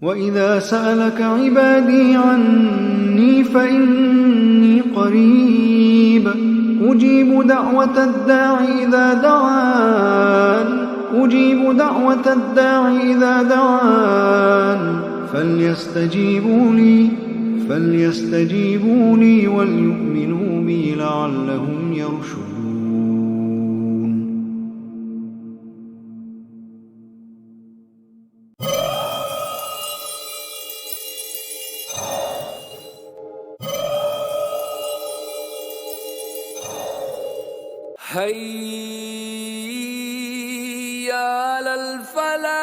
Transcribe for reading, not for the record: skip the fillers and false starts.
وإذا سألك عبادي عني فإني قريب أجيب دعوة الداعي إذا دعان فليستجيبوا لي وليؤمنوا بي لعلهم يرشدون. هيا على الفلاح.